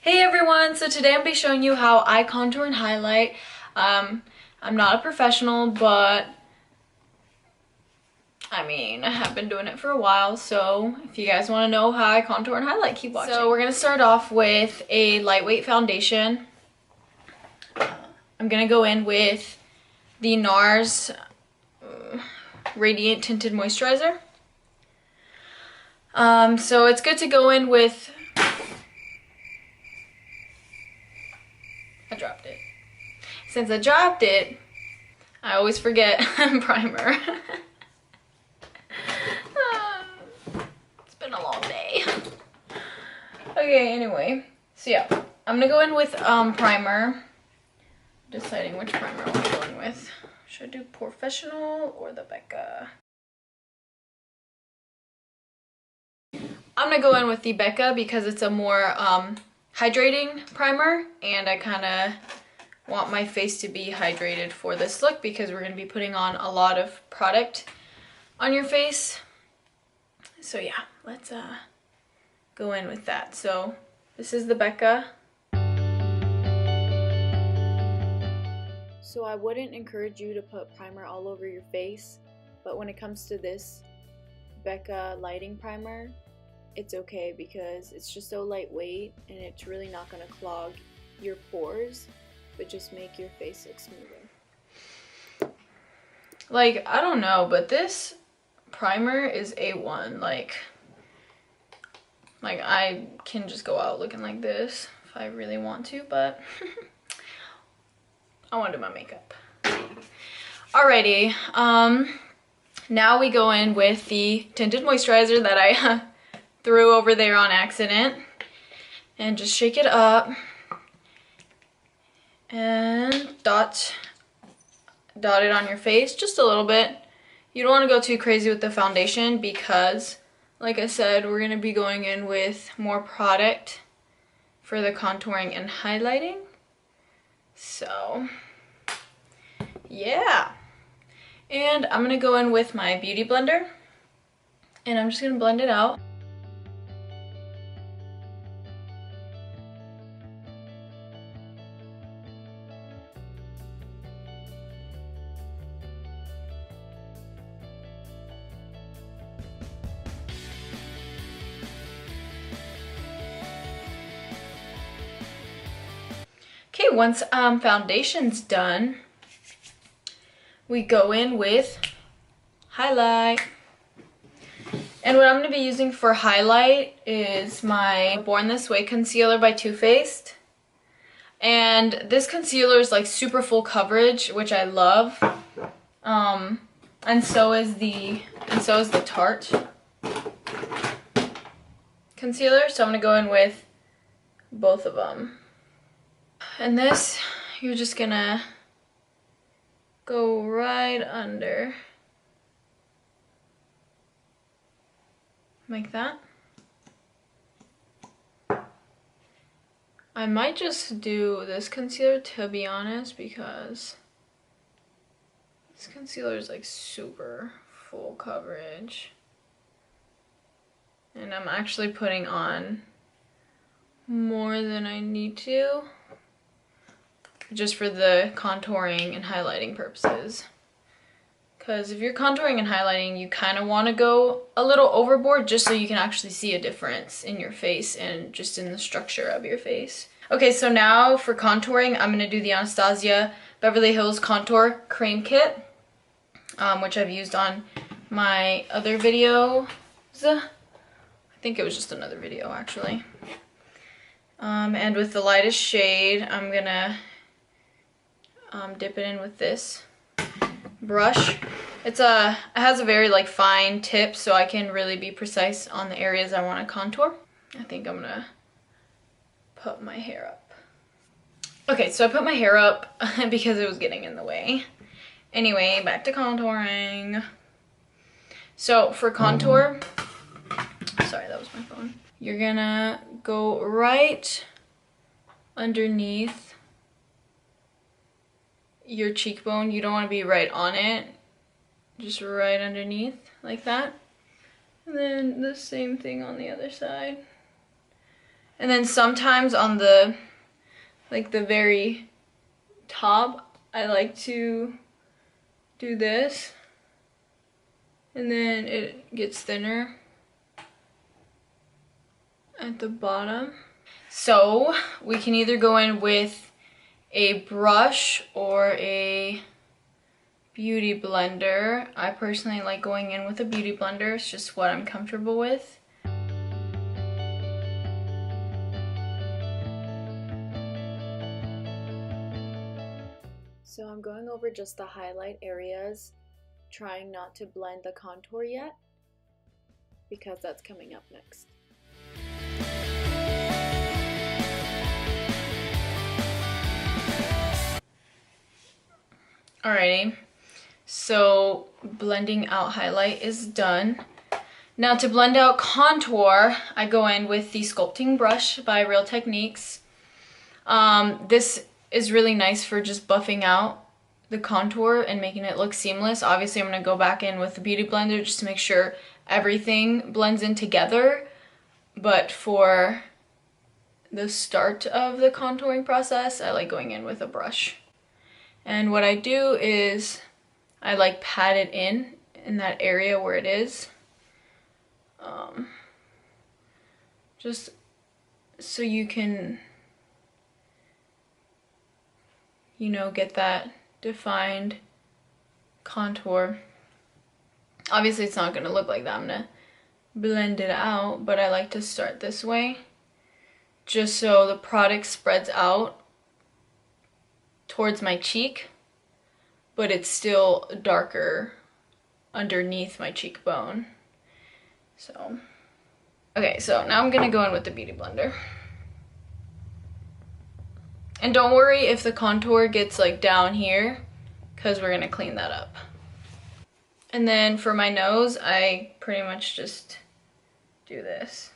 Hey everyone, so today I'll be showing you how I contour and highlight. I'm not a professional, but I have been doing it for a while, so if you guys want to know how I contour and highlight, keep watching. So we're going to start off with a lightweight foundation. I'm going to go in with the NARS Radiant Tinted Moisturizer. So it's good to go in with... I dropped it. Since I dropped it, I always forget primer. It's been a long day. Okay, anyway. So yeah, I'm gonna go in with primer. Deciding which primer I'm going with. Should I do Professional or the Becca? I'm gonna go in with the Becca because it's a more hydrating primer, and I kind of want my face to be hydrated for this look because we're going to be putting on a lot of product on your face. So yeah, let's go in with that. So this is the Becca. So I wouldn't encourage you to put primer all over your face, but when it comes to this Becca lighting primer, it's okay because it's just so lightweight and it's really not going to clog your pores, but just make your face look smoother. Like, I don't know, but this primer is A1. Like I can just go out looking like this if I really want to, but I want to do my makeup. Alrighty, now we go in with the tinted moisturizer that I threw over there on accident, and just shake it up and dot it on your face just a little bit. You don't want to go too crazy with the foundation because, like I said, we're going to be going in with more product for the contouring and highlighting. So yeah, and I'm going to go in with my beauty blender and I'm just going to blend it out. Okay, once foundation's done, we go in with highlight. And what I'm going to be using for highlight is my Born This Way concealer by Too Faced. And this concealer is like super full coverage, which I love. And so is the Tarte concealer. So I'm going to go in with both of them. And this, you're just gonna go right under, like that. I might just do this concealer, to be honest, because this concealer is like super full coverage. And I'm actually putting on more than I need to, just for the contouring and highlighting purposes. Because if you're contouring and highlighting, you kind of want to go a little overboard just so you can actually see a difference in your face and just in the structure of your face. Okay, so now for contouring, I'm going to do the Anastasia Beverly Hills Contour Cream Kit, which I've used on my other videos. I think it was just another video, actually. And with the lightest shade, I'm going to dip it in with this brush. It has a very like fine tip, so I can really be precise on the areas I want to contour. I think I'm gonna put my hair up. Okay, so I put my hair up because it was getting in the way. Anyway, back to contouring. So for contour, sorry, that was my phone. You're gonna go right underneath your cheekbone. You don't want to be right on it, just right underneath, like that. And then the same thing on the other side. And then sometimes on the, like the very top, I like to do this. And then it gets thinner at the bottom. So we can either go in with a brush or a beauty blender. I personally like going in with a beauty blender. It's just what I'm comfortable with. So I'm going over just the highlight areas, trying not to blend the contour yet, because that's coming up next. Alrighty, so blending out highlight is done. Now to blend out contour, I go in with the sculpting brush by Real Techniques. This is really nice for just buffing out the contour and making it look seamless. Obviously, I'm going to go back in with the beauty blender just to make sure everything blends in together. But for the start of the contouring process, I like going in with a brush. And what I do is I like pat it in that area where it is. Just so you can, you know, get that defined contour. Obviously it's not going to look like that. I'm going to blend it out, but I like to start this way just so the product spreads out towards my cheek, but it's still darker underneath my cheekbone. So, okay, so now I'm going to go in with the beauty blender. And don't worry if the contour gets like down here, because we're going to clean that up. And then for my nose, I pretty much just do this.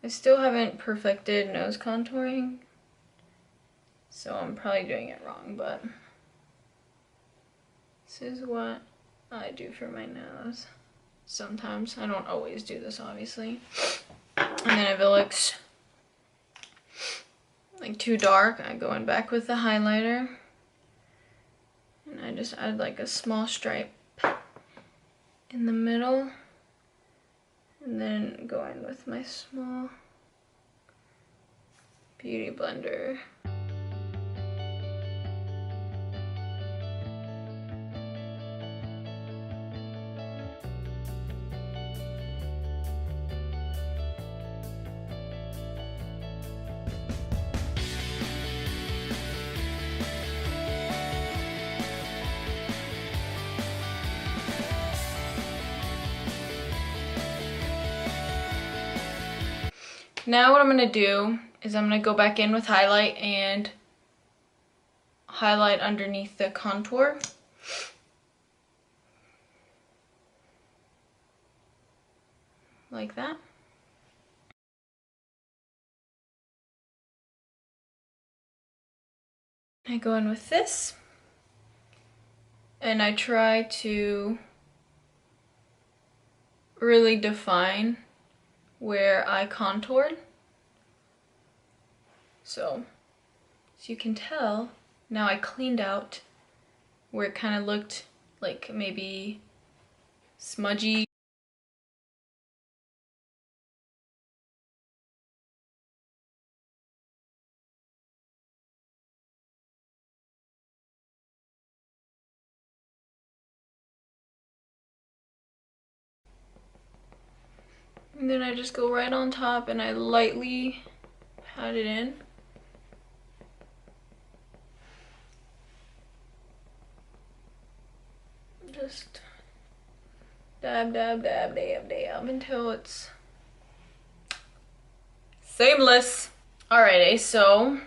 I still haven't perfected nose contouring, so I'm probably doing it wrong, but this is what I do for my nose. Sometimes, I don't always do this obviously. And then if it looks like too dark, I go in back with the highlighter and I just add like a small stripe in the middle, and then go in with my small beauty blender. Now what I'm going to do is I'm going to go back in with highlight and highlight underneath the contour. Like that. I go in with this and I try to really define where I contoured. So as you can tell, now I cleaned out where it kind of looked like maybe smudgy. And then I just go right on top and I lightly pat it in. Just dab, dab, dab, dab, dab until it's seamless. Alrighty, so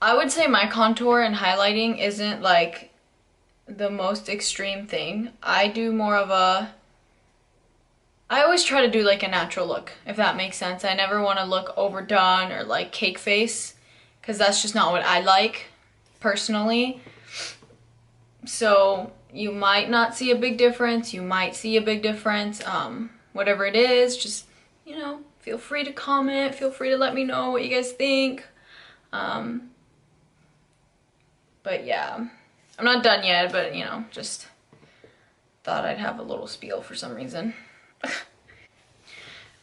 I would say my contour and highlighting isn't like the most extreme thing. I do more of a, I always try to do like a natural look, if that makes sense. I never want to look overdone or like cake face, because that's just not what I like personally. So you might not see a big difference, you might see a big difference. Whatever it is, just, you know, feel free to comment, feel free to let me know what you guys think. But yeah, I'm not done yet, but you know, just thought I'd have a little spiel for some reason.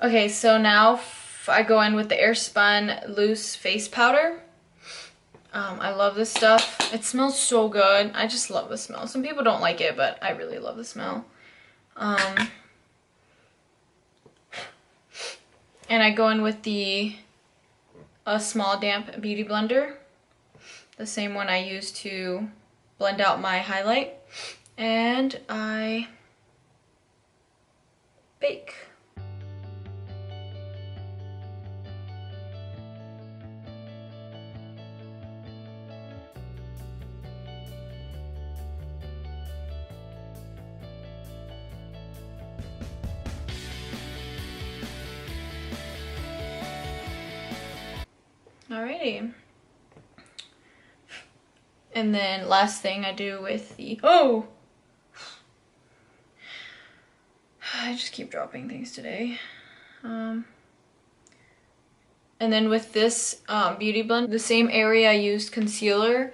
Okay, so now I go in with the Airspun Loose Face Powder. I love this stuff. It smells so good. I just love the smell. Some people don't like it, but I really love the smell. And I go in with a small damp beauty blender. The same one I use to blend out my highlight. And I bake. Alrighty. And then last thing I do with I just keep dropping things today. And then with this beauty blend, the same area I used concealer,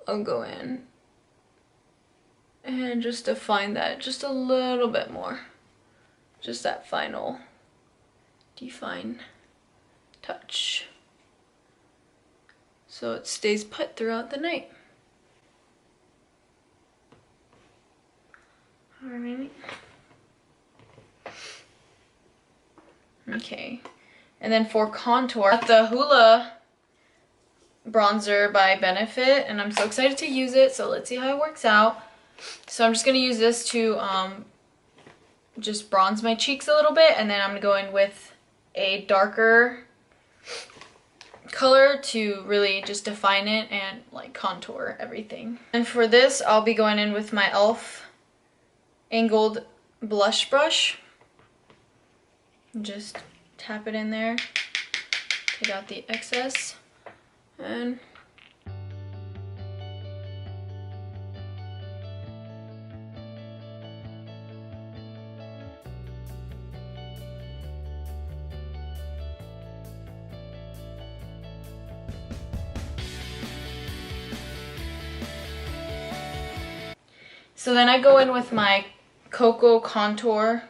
I'll go in and just define that just a little bit more. Just that final define touch. So it stays put throughout the night. Alright. Okay. And then for contour, I got the Hoola bronzer by Benefit, and I'm so excited to use it, so let's see how it works out. So I'm just going to use this to just bronze my cheeks a little bit, and then I'm going to go in with a darker color to really just define it and like contour everything. And for this, I'll be going in with my e.l.f. angled blush brush. Just tap it in there, take out the excess, and so then I go in with my Cocoa Contour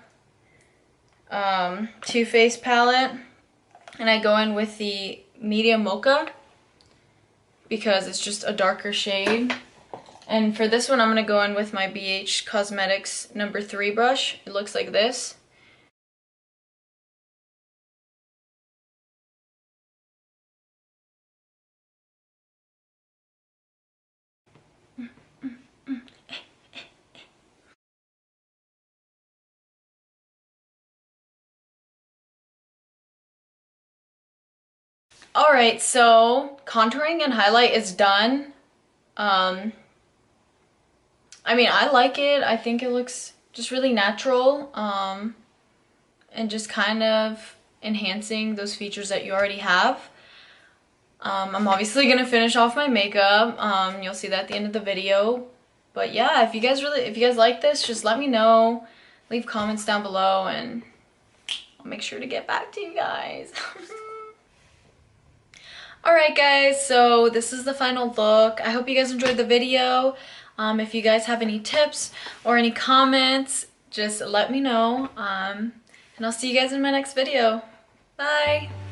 Too Faced palette, and I go in with the Medium Mocha because it's just a darker shade. And for this one, I'm going to go in with my BH Cosmetics No. 3 brush. It looks like this. Alright, so contouring and highlight is done. I mean, I like it. I think it looks just really natural, and just kind of enhancing those features that you already have. I'm obviously gonna finish off my makeup. You'll see that at the end of the video. But yeah, if you guys like this, just let me know. Leave comments down below, and I'll make sure to get back to you guys. Alright guys, so this is the final look. I hope you guys enjoyed the video. If you guys have any tips or any comments, just let me know. And I'll see you guys in my next video. Bye!